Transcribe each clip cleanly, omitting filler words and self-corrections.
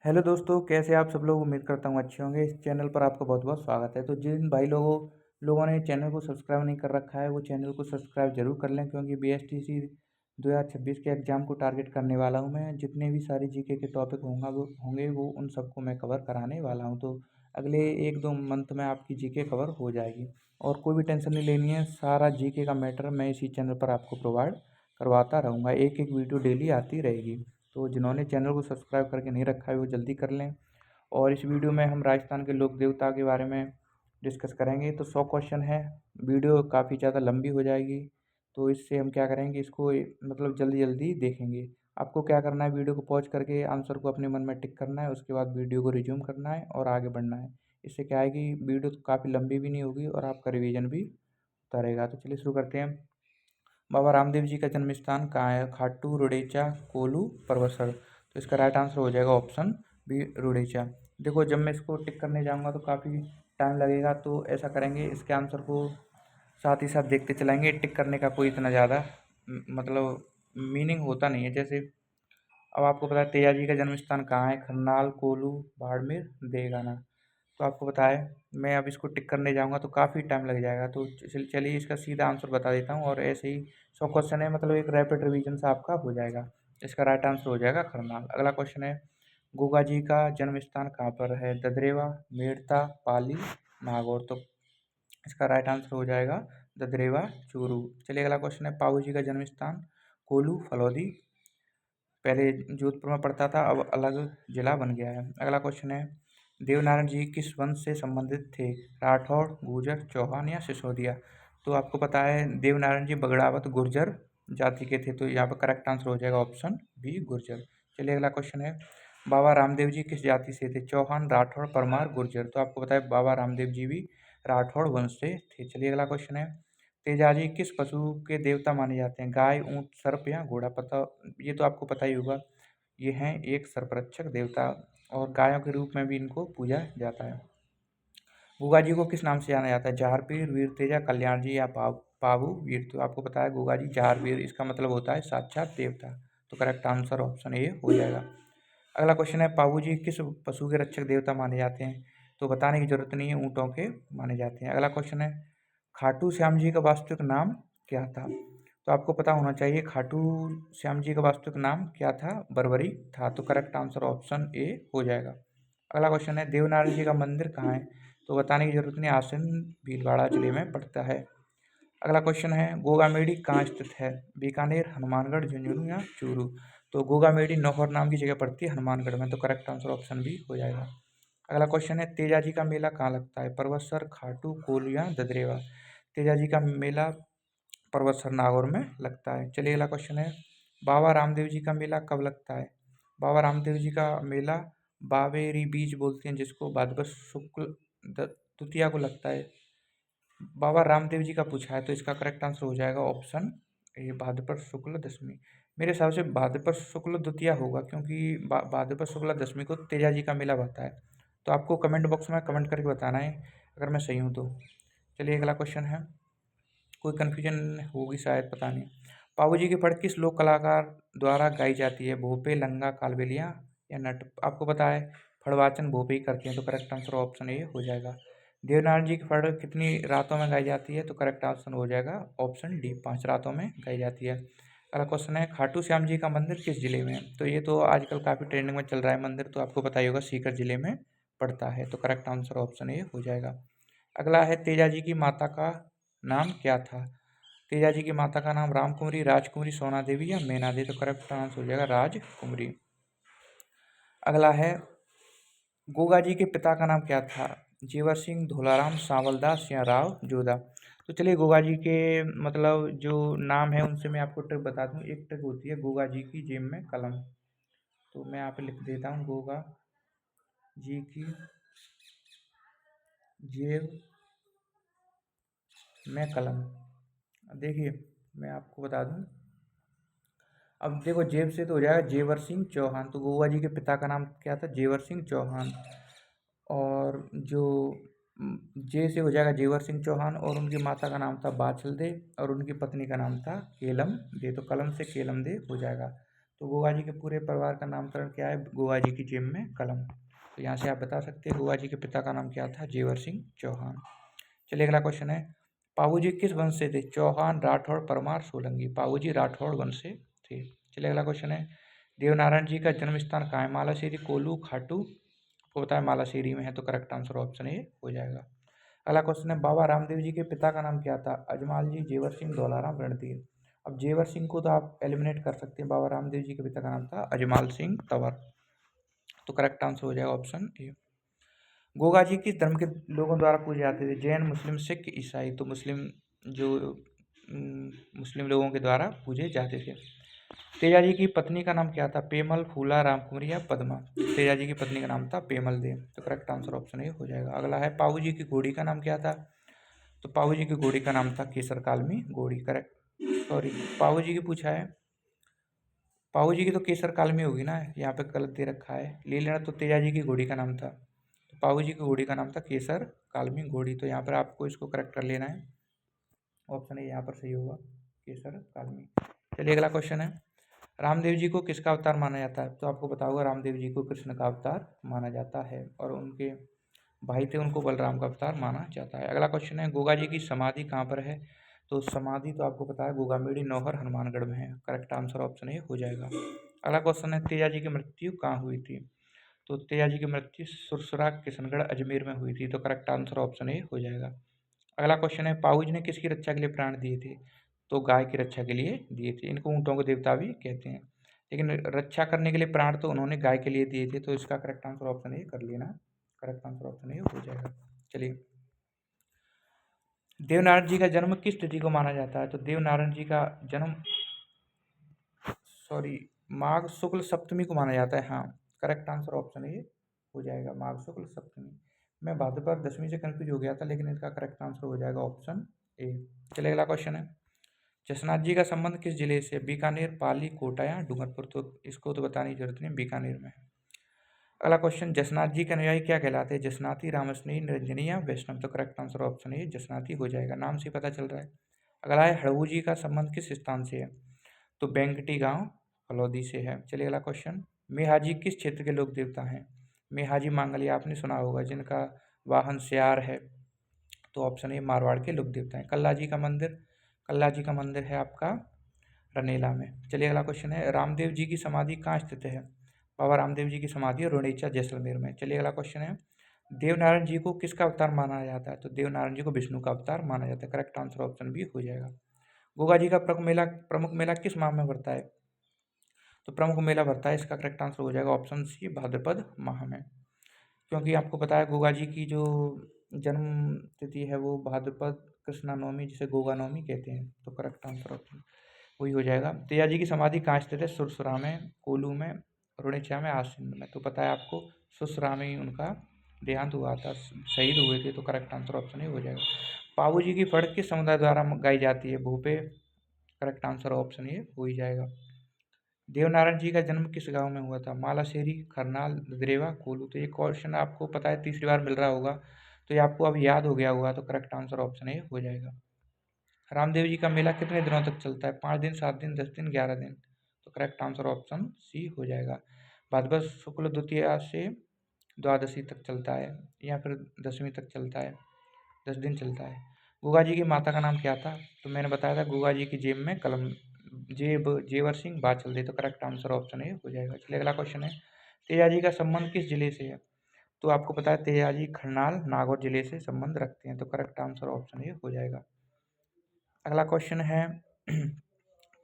Hello दोस्तों, कैसे आप सब लोग? उम्मीद करता हूँ अच्छे होंगे। इस चैनल पर आपका बहुत-बहुत स्वागत है। तो जिन भाई लोगों ने चैनल को सब्सक्राइब नहीं कर रखा है, वो चैनल को सब्सक्राइब ज़रूर कर लें, क्योंकि बीएसटीसी 2026 के एग्ज़ाम को टारगेट करने वाला हूँ मैं। जितने भी सारे जीके के टॉपिक वो उन सबको मैं कवर कराने वाला हूँ। तो अगले 1-2 मंथ में आपकी जीके कवर हो जाएगी और कोई भी टेंशन नहीं लेनी है। सारा जीके का मैटर मैं इसी चैनल पर आपको प्रोवाइड करवाता रहूँगा। एक-एक वीडियो डेली आती रहेगी। तो जिन्होंने चैनल को सब्सक्राइब करके नहीं रखा है वो जल्दी कर लें। और इस वीडियो में हम राजस्थान के लोक देवता के बारे में डिस्कस करेंगे। तो 100 क्वेश्चन है। वीडियो काफ़ी ज़्यादा लंबी हो जाएगी, तो इससे हम क्या करेंगे, इसको मतलब जल्दी जल्दी देखेंगे। आपको क्या करना है, वीडियो को पॉज करके आंसर को अपने मन में टिक करना है, उसके बाद वीडियो को रिज्यूम करना है और आगे बढ़ना है। इससे क्या है कि वीडियो तो काफ़ी लंबी भी नहीं होगी और आपका रिवीजन भी होता रहेगा। तो चलिए शुरू करते हैं। बाबा रामदेव जी का जन्म स्थान कहाँ है? खाटू, रुडेचा, कोलू, परबसर। तो इसका राइट आंसर हो जाएगा ऑप्शन बी, रुडेचा। देखो, जब मैं इसको टिक करने जाऊंगा तो काफ़ी टाइम लगेगा, तो ऐसा करेंगे, इसके आंसर को साथ ही साथ देखते चलाएंगे। टिक करने का कोई इतना ज़्यादा मतलब मीनिंग होता नहीं है। जैसे अब आपको पता है तेजा जी का जन्म स्थान कहाँ है? खन्नाल, कोलू, बाड़मेर, देगाना। तो आपको पता है, मैं अब इसको टिक करने जाऊँगा तो काफ़ी टाइम लग जाएगा। तो चलिए इसका सीधा आंसर बता देता हूँ और ऐसे ही 100 क्वेश्चन है, मतलब एक रैपिड रिवीजन से आपका हो जाएगा। इसका राइट आंसर हो जाएगा खरनाल। अगला क्वेश्चन है, गोगा जी का जन्म स्थान कहाँ पर है? ददरेवा, मेड़ता, पाली, नागौर। तो इसका राइट आंसर हो जाएगा ददरेवा, चूरू। चलिए अगला क्वेश्चन है, पाऊ जी का जन्म स्थान? कोलू, फलौदी। पहले जोधपुर में पड़ता था, अब अलग जिला बन गया है। अगला क्वेश्चन है, देवनारायण जी किस वंश से संबंधित थे? राठौड़, गुर्जर, चौहान या सिसोदिया। तो आपको पता है देवनारायण जी बगड़ावत गुर्जर जाति के थे, तो यहाँ पर करेक्ट आंसर हो जाएगा ऑप्शन बी, गुर्जर। चलिए अगला क्वेश्चन है, बाबा रामदेव जी किस जाति से थे? चौहान, राठौड़, परमार, गुर्जर। तो आपको पता है बाबा रामदेव जी भी राठौड़ वंश से थे। चलिए अगला क्वेश्चन है, तेजाजी किस पशु के देवता माने जाते हैं? गाय, ऊंट, सर्प या घोड़ा। पता, ये तो आपको पता ही होगा। ये हैं एक सर्परक्षक देवता और गायों के रूप में भी इनको पूजा जाता है। गुगा जी को किस नाम से जाना जाता है? जहारवीर, वीर तेजा, कल्याण जी या पाबू वीर। तो आपको पता है गुगा जी जहारवीर, इसका मतलब होता है साक्षात देवता। तो करेक्ट आंसर ऑप्शन ए हो जाएगा। अगला क्वेश्चन है, पाबू जी किस पशु के रक्षक देवता माने जाते हैं? तो बताने की जरूरत नहीं है, ऊँटों के माने जाते हैं। अगला क्वेश्चन है, खाटू श्याम जी का वास्तविक नाम क्या था? तो आपको पता होना चाहिए खाटू श्याम जी का वास्तविक नाम क्या था? बरबरी था। तो करेक्ट आंसर ऑप्शन ए हो जाएगा। अगला क्वेश्चन है, देवनारायण जी का मंदिर कहाँ है? तो बताने की जरूरत नहीं, आसन भीलवाड़ा जिले में पड़ता है। अगला क्वेश्चन है, गोगामेडी कहाँ स्थित है? बीकानेर, हनुमानगढ़, झुंझुनू या चूरू। तो गोगामेडी नौहर नाम की जगह पड़ती है हनुमानगढ़ में। तो करेक्ट आंसर ऑप्शन बी हो जाएगा। अगला क्वेश्चन है, तेजाजी का मेला कहाँ लगता है? परबतसर, खाटू, कोल या ददरेवा। तेजाजी का मेला परबतसर, नागौर में लगता है। चलिए अगला क्वेश्चन है, बाबा रामदेव जी का मेला कब लगता है? बाबा रामदेव जी का मेला बावेरी बीज बोलते हैं जिसको, भाद्रपद शुक्ल द्वितीया को लगता है। बाबा रामदेव जी का पूछा है, तो इसका करेक्ट आंसर हो जाएगा ऑप्शन ए, भाद्रपद शुक्ल दशमी। मेरे हिसाब से भाद्रपद शुक्ल द्वितीया होगा, क्योंकि भाद्रपद शुक्ल दशमी को तेजा जी का मेला भरता है। तो आपको कमेंट बॉक्स में कमेंट करके बताना है अगर मैं सही हूँ तो। चलिए अगला क्वेश्चन है, कोई कन्फ्यूजन होगी शायद, पता नहीं। पापू जी की फट किस लोक कलाकार द्वारा गाई जाती है? भोपे, लंगा, कालबेलिया या नट। आपको पता है फड़वाचन भोपे ही करते हैं। तो करेक्ट आंसर ऑप्शन ए हो जाएगा। देवनारायण जी की फड़ कितनी रातों में गाई जाती है? तो करेक्ट आंसर हो जाएगा ऑप्शन डी, 5 रातों में गाई जाती है। अगला क्वेश्चन है, खाटू श्याम जी का मंदिर किस जिले में है? तो ये तो आजकल काफ़ी ट्रेंडिंग में चल रहा है मंदिर, तो आपको पता ही होगा सीकर जिले में पड़ता है। तो करेक्ट आंसर ऑप्शन ए हो जाएगा। अगला है, तेजा जी की माता का नाम क्या था? तेजा जी की माता का नाम रामकुमरी, राजकुमरी, सोना देवी या मैना देवी। तो करेक्ट आंसर हो जाएगा राजकुमरी। अगला है, गोगा जी के पिता का नाम क्या था? जेवर सिंह, धोलाराम, सांवलदास या राव जोधा। तो चलिए गोगा जी के मतलब जो नाम है उनसे मैं आपको ट्रिक बता दूं। एक ट्रिक होती है गोगा जी की जेब में कलम। तो मैं यहाँ पे लिख देता हूँ, गोगा जी की जेब में कलम। देखिए मैं आपको बता दूं, अब देखो जेब से तो हो जाएगा जेवर सिंह चौहान। तो गोगा जी के पिता का नाम क्या था? जेवर सिंह चौहान। और जो जे से हो जाएगा जेवर सिंह चौहान, और उनकी माता का नाम था बाछल दे और उनकी पत्नी का नाम था केलम दे। तो कलम से केलम दे हो जाएगा। तो गोगा जी के पूरे परिवार का नामकरण क्या है? गोगा जी की जेब में कलम। तो यहाँ से आप बता सकते हैं गोगा जी के पिता का नाम क्या था? जेवर सिंह चौहान। चलिए अगला क्वेश्चन है, पाबू जी किस वंश से थे? चौहान, राठौड़, परमार, सोलंकी। पाबू जी राठौड़ वंश से थे। चलिए अगला क्वेश्चन है, देवनारायण जी का जन्म स्थान कहाँ है? मालाश्री, कोल्लू, खाटू। आपको पता है मालाश्री में है, तो करेक्ट आंसर ऑप्शन ए हो जाएगा। अगला क्वेश्चन है, बाबा रामदेव जी के पिता का नाम क्या था? अजमाल जी, जेवर सिंह, धौलाराम, रणधीर। अब जेवर सिंह को तो आप एलिमिनेट कर सकते हैं, बाबा रामदेव जी के पिता का नाम था अजमाल सिंह तंवर। तो करेक्ट आंसर हो जाएगा ऑप्शन ए। गोगा जी किस धर्म के लोगों द्वारा पूजे जाते थे? जैन, मुस्लिम, सिख, ईसाई। तो मुस्लिम जो मुस्लिम लोगों के द्वारा पूजे जाते थे। तेजा जी की पत्नी का नाम क्या था? पेमल, फूला, रामकुमारी या पद्मा। तेजा जी की पत्नी का नाम था पेमल देव। तो करेक्ट आंसर ऑप्शन ए हो जाएगा। अगला है, पाऊ जी की घोड़ी का नाम क्या था? तो पाऊ जी की घोड़ी का नाम था केसर कालमी घोड़ी। करेक्ट, सॉरी, पाऊ जी की पूछा है, पाऊ जी की तो केसर कालमी होगी ना, यहाँ पे गलत दे रखा है। ले लेना, तो तेजा जी की घोड़ी का नाम था, तो पाऊ जी की घोड़ी का नाम था केसर कालमी घोड़ी। तो यहाँ पर आपको इसको करेक्ट कर लेना है, ऑप्शन ए यहाँ पर सही होगा, केसर कालमी। चलिए अगला क्वेश्चन है, रामदेव जी को किसका अवतार माना जाता है? तो आपको पता होगा रामदेव जी को कृष्ण का अवतार माना जाता है, और उनके भाई थे उनको बलराम का अवतार माना जाता है। अगला क्वेश्चन है, गोगा जी की समाधि कहाँ पर है? तो समाधि तो आपको पता है गोगामेड़ी नौहर हनुमानगढ़ में है। करेक्ट आंसर ऑप्शन ए हो जाएगा। अगला क्वेश्चन है, तेजा जी की मृत्यु कहाँ हुई थी? तो तेजा जी की मृत्यु सुरसुरा, किशनगढ़, अजमेर में हुई थी। तो करेक्ट आंसर ऑप्शन ए हो जाएगा। अगला क्वेश्चन है, पाऊ जी ने किसकी रक्षा के लिए प्राण दिए थे? तो गाय की रक्षा के लिए दिए थे। इनको ऊँटों के देवता भी कहते हैं, लेकिन रक्षा करने के लिए प्राण तो उन्होंने गाय के लिए दिए थे। तो इसका करेक्ट आंसर ऑप्शन ए कर लेना, करेक्ट आंसर ऑप्शन ए हो जाएगा। चलिए, देवनारायण जी का जन्म किस तिथि को माना जाता है? तो देवनारायण जी का जन्म, सॉरी, माघ शुक्ल सप्तमी को माना जाता है। हाँ, करेक्ट आंसर ऑप्शन ए हो जाएगा, माघ शुक्ल सप्तमी। मैं भाद्रपद दशमी से कंफ्यूज हो गया था, लेकिन इसका करेक्ट आंसर हो जाएगा ऑप्शन ए। चलिए अगला क्वेश्चन है, जसनाथ जी का संबंध किस जिले से? बीकानेर, पाली, कोटा या डूंगरपुर। तो इसको तो बताने की जरूरत नहीं, बीकानेर में है। अगला क्वेश्चन, जसनाथ जी के अनुयायी क्या कहलाते हैं? जसनाथी, रामस्नेही, निरंजनी या वैष्णव। तो करेक्ट आंसर ऑप्शन ए जसनाथी हो जाएगा, नाम से पता चल रहा है। अगला है, हड़बू जी का संबंध किस स्थान से है? तो बेंकटी गांव फलौदी से है। चलिए अगला क्वेश्चन, मेहाजी किस क्षेत्र के लोक देवता हैं? मेहाजी मांगलिया आपने सुना होगा, जिनका वाहन स्यार है। तो ऑप्शन ए मारवाड़ के लोक देवता हैं। कल्ला जी का मंदिर, कल्ला जी का मंदिर है आपका रनेला में। चलिए अगला क्वेश्चन है, रामदेव जी की समाधि कहाँ स्थित है? बाबा रामदेव जी की समाधि रुणेचा जैसलमेर में। चलिए अगला क्वेश्चन है, देवनारायण जी को किसका अवतार माना जाता है? तो देवनारायण जी को विष्णु का अवतार माना जाता है। करेक्ट आंसर ऑप्शन बी हो जाएगा। गोगा जी का प्रमुख मेला किस माह में पड़ता है? तो प्रमुख मेला भरता है, इसका करेक्ट आंसर हो जाएगा ऑप्शन सी, भाद्रपद माह में। क्योंकि आपको पता है गोगा जी की जो जन्म तिथि है वो भाद्रपद कृष्णा नवमी, जिसे गोगा नवमी कहते हैं। तो करेक्ट आंसर ऑप्शन वही हो जाएगा। तेजा जी की समाधि कहाँ स्थित है? सुरसुरा में, कोल्लू में, रुणेचा में, आसिंद में। तो पता है आपको सुरसुरा में ही उनका देहांत हुआ था, शहीद हुए थे। तो करेक्ट आंसर ऑप्शन ही हो जाएगा। पाबू जी की फड़ किस समुदाय द्वारा गाई जाती है? भूपे। करेक्ट आंसर ऑप्शन ये हो ही जाएगा। देवनारायण जी का जन्म किस गांव में हुआ था? मालाशेरी, खरनाल, ददरेवा, कोल्लू। तो ये क्वेश्चन आपको पता है तीसरी बार मिल रहा होगा, तो ये आपको अब याद हो गया होगा। तो करेक्ट आंसर ऑप्शन ए हो जाएगा। रामदेव जी का मेला कितने दिनों तक चलता है? 5 दिन, 7 दिन, 10 दिन, 11 दिन। तो करेक्ट आंसर ऑप्शन सी हो जाएगा। भाद्रपद शुक्ल द्वितीया से द्वादशी तक चलता है, या फिर दसवीं तक चलता है, 10 दिन चलता है। गुगा जी की माता का नाम क्या था? तो मैंने बताया था गुगा जी की जेब में कलम, जेवर सिंह बाचल दे। तो करेक्ट आंसर ऑप्शन ए हो जाएगा। चलिए अगला क्वेश्चन है, तेजा जी का संबंध किस जिले से है? तो आपको पता है तेजा जी खरनाल, नागौर जिले से संबंध रखते हैं। तो करेक्ट आंसर ऑप्शन ए हो जाएगा। अगला क्वेश्चन है,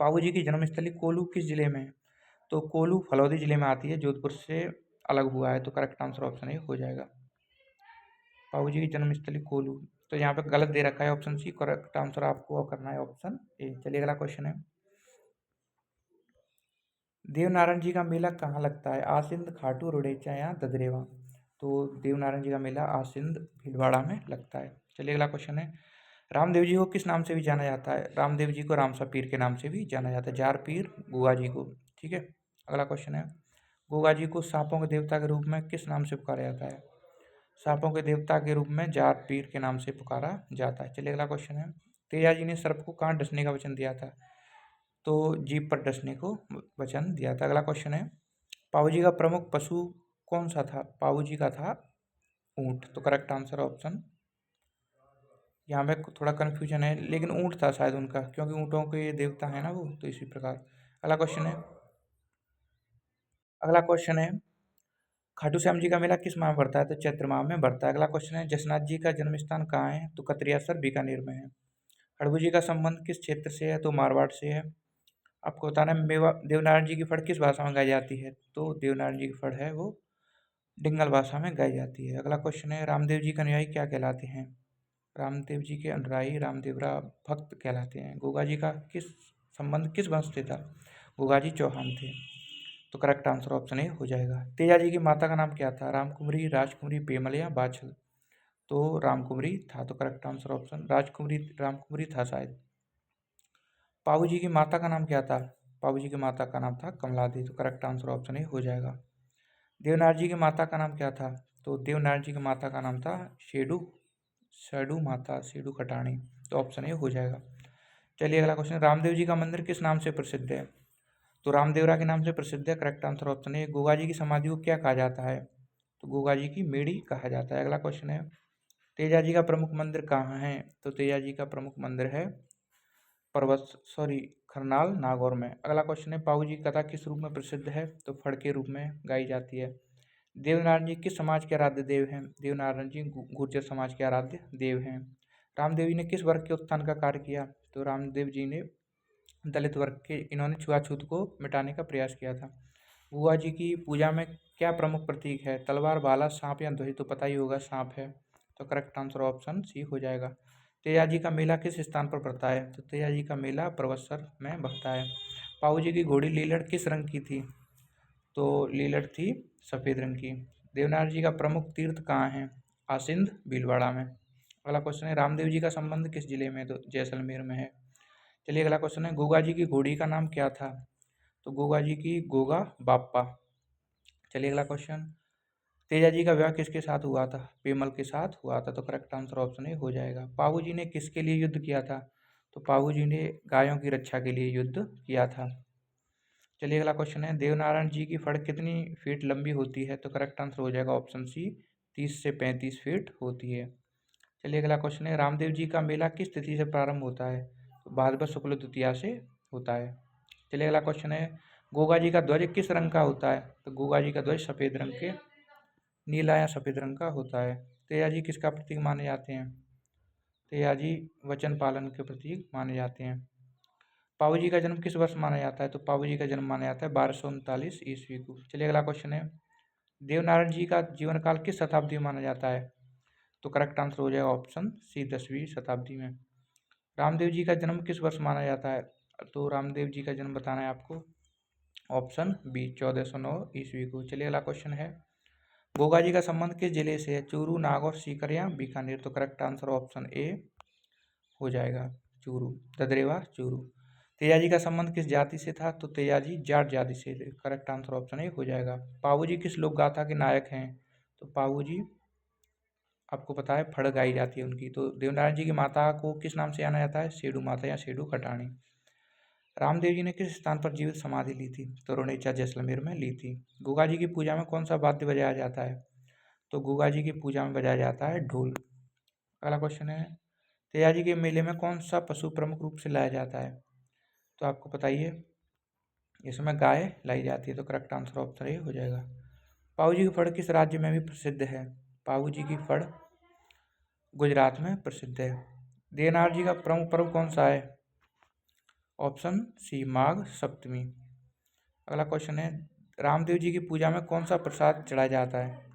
पाबू जी की जन्मस्थली कोल्लू किस जिले में है? तो कोल्लू फलौदी जिले में आती है, जोधपुर से अलग हुआ है। तो करेक्ट आंसर ऑप्शन ए हो जाएगा। पाबू जी की जन्मस्थली कोल्लू, तो यहाँ पे गलत दे रखा है ऑप्शन सी, करेक्ट आंसर आपको करना है ऑप्शन ए। चलिए अगला क्वेश्चन है, देवनारायण जी का मेला कहाँ लगता है? आसिंद, खाटू, रुडेचा या ददरेवा। तो देवनारायण जी का मेला आसिंद भीलवाड़ा में लगता है। चलिए अगला क्वेश्चन है, रामदेव जी को किस नाम से भी जाना जाता है? रामदेव जी को रामसा पीर के नाम से भी जाना जाता है, जार पीर गुगा जी को। ठीक है, अगला क्वेश्चन है, गुगा जी को सांपों के देवता के रूप में किस नाम से पुकारा जाता है? सांपों के देवता के रूप में जार पीर के नाम से पुकारा जाता है। चलिए अगला क्वेश्चन है, तेजा जी ने सर्प को कहाँ डसने का वचन दिया था? तो जीभ पर डसने को वचन दिया था। अगला क्वेश्चन है, पाऊ जी का प्रमुख पशु कौन सा था? पाऊ जी का था ऊँट। तो करेक्ट आंसर ऑप्शन, यहाँ पे थोड़ा कन्फ्यूजन है, लेकिन ऊँट था शायद उनका, क्योंकि ऊँटों के देवता है ना वो, तो इसी प्रकार। अगला क्वेश्चन है, खाटू श्याम जी का मेला किस माह में पड़ता है? तो चैत्र माह में पड़ता है। अगला क्वेश्चन है, जसनाथ जी का जन्म स्थान कहाँ है? तो कतरियासर बीकानेर में है। हड़बू जी का संबंध किस क्षेत्र से है? तो मारवाड़ से है। आपको बताना है, मेवा देवनारायण जी की फड़ किस भाषा में गाई जाती है? तो देवनारायण जी की फड़ है वो डिंगल भाषा में गाई जाती है। अगला क्वेश्चन है, रामदेव जी के अनुयायी क्या कहलाते हैं? रामदेव जी के अनुयायी रामदेवरा भक्त कहलाते हैं। गोगा जी का संबंध किस वंश से था? गोगा जी चौहान थे। तो करेक्ट आंसर ऑप्शन ए हो जाएगा। तेजा जी की माता का नाम क्या था? रामकुमरी, राजकुमरी, पेमल या बाछल? तो रामकुमरी था। तो करेक्ट आंसर ऑप्शन रामकुमरी था शायद। पाऊ जी की माता का नाम क्या था? पाऊ जी की माता का नाम था कमलादी। तो करेक्ट आंसर ऑप्शन ए हो जाएगा। देवनार जी की माता का नाम क्या था? तो देवनार जी की माता का नाम था शेडू खटाणी। तो ऑप्शन ए हो जाएगा। चलिए अगला क्वेश्चन, रामदेव जी का मंदिर किस नाम से प्रसिद्ध है? तो रामदेवरा के नाम से प्रसिद्ध है। Correct answer option A. Goga ji की समाधि को क्या कहा जाता है? तो गोगा जी की मेड़ी कहा जाता है। अगला क्वेश्चन है, तेजा जी का प्रमुख मंदिर कहाँ है? तो तेजा जी का प्रमुख मंदिर है खरनाल नागौर में। अगला क्वेश्चन है, पाऊ जी की कथा किस रूप में प्रसिद्ध है? तो फड़ के रूप में गाई जाती है। देवनारायण जी किस समाज के आराध्य देव हैं? देवनारायण जी गुर्जर समाज के आराध्य देव हैं। रामदेव जी ने किस वर्ग के उत्थान का कार्य किया? तो रामदेव जी ने दलित वर्ग के, इन्होंने छुआछूत को मिटाने का प्रयास किया था। बुआ जी की पूजा में क्या प्रमुख प्रतीक है? तलवार, भाला, सांप या ध्वज? तो पता ही होगा सांप है। तो करेक्ट आंसर ऑप्शन सी हो जाएगा। तेजा जी का मेला किस स्थान पर पड़ता है? तो तेजा जी का मेला परवत्सर में पड़ता है। पाऊ जी की घोड़ी लीलड़ किस रंग की थी? तो लीलड़ थी सफ़ेद रंग की। देवनार जी का प्रमुख तीर्थ कहाँ है? आसिंद भीलवाड़ा में। अगला क्वेश्चन है, रामदेव जी का संबंध किस जिले में? तो जैसलमेर में है। चलिए अगला क्वेश्चन है, गोगा जी की घोड़ी का नाम क्या था? तो गोगा जी की गोगा बाप्पा। चलिए अगला क्वेश्चन, तेजा जी का विवाह किसके साथ हुआ था? पेमल के साथ हुआ था। तो करेक्ट आंसर ऑप्शन ए हो जाएगा। पाहू जी ने किसके लिए युद्ध किया था? तो पाहू जी ने गायों की रक्षा के लिए युद्ध किया था। चलिए अगला क्वेश्चन है, देवनारायण जी की फड़ कितनी फीट लंबी होती है? तो करेक्ट आंसर हो जाएगा ऑप्शन सी, 30 से 35 फीट होती है। चलिए अगला क्वेश्चन है, रामदेव जी का मेला किस तिथि से प्रारंभ होता है? तो भाद्रपद शुक्ल द्वितीया से होता है। चलिए अगला क्वेश्चन है, गोगा जी का ध्वज किस रंग का होता है? तो गोगा जी का ध्वज सफ़ेद रंग के, नीला या सफ़ेद रंग का होता है। तेजा जी किसका प्रतीक माने जाते हैं? तेजा जी वचन पालन के प्रतीक माने जाते हैं। पाऊ जी का जन्म किस वर्ष माना जाता है? तो पाऊ जी का जन्म माना जाता है 1239 ईस्वी को। चलिए अगला क्वेश्चन है, देवनारायण जी का जीवन काल किस शताब्दी में माना जाता है? तो करेक्ट आंसर हो जाएगा ऑप्शन सी, 10वीं शताब्दी में। रामदेव जी का जन्म किस वर्ष माना जाता है? तो रामदेव जी का जन्म बताना है आपको, ऑप्शन बी, 1409 ईस्वी को। चलिए अगला क्वेश्चन है, गोगा जी का संबंध किस जिले से है? चूरू, नागौर, सीकर या बीकानेर? तो करेक्ट आंसर ऑप्शन ए हो जाएगा, चूरू, ददरेवा चूरू। तेजा जी का संबंध किस जाति से था? तो तेजा जी जाट जाति से थे। करेक्ट आंसर ऑप्शन ए हो जाएगा। पाऊ जी किस लोक गाथा के नायक हैं? तो पाऊ जी, आपको पता है फड़ गाई जाती है उनकी। तो देवनारायण जी की माता को किस नाम से जाना जाता है? शेडू माता या शेडू खटाणी। रामदेव जी ने किस स्थान पर जीवित समाधि ली थी? तो रोनेचा जैसलमेर में ली थी। गोगा जी की पूजा में कौन सा वाद्य बजाया जाता है? तो गोगा जी की पूजा में बजाया जाता है ढोल। अगला क्वेश्चन है, तेजा जी के मेले में कौन सा पशु प्रमुख रूप से लाया जाता है? तो आपको बताइए, इसमें गाय लाई जाती है। तो करेक्ट आंसर ऑप्शन ए हो जाएगा। पाऊ जी की फड़ किस राज्य में भी प्रसिद्ध है? पाऊ जी की फड़ गुजरात में प्रसिद्ध है। देवनार जी का प्रमुख पर्व कौन सा है? ऑप्शन सी, माघ सप्तमी। अगला क्वेश्चन है, रामदेव जी की पूजा में कौन सा प्रसाद चढ़ाया जाता है?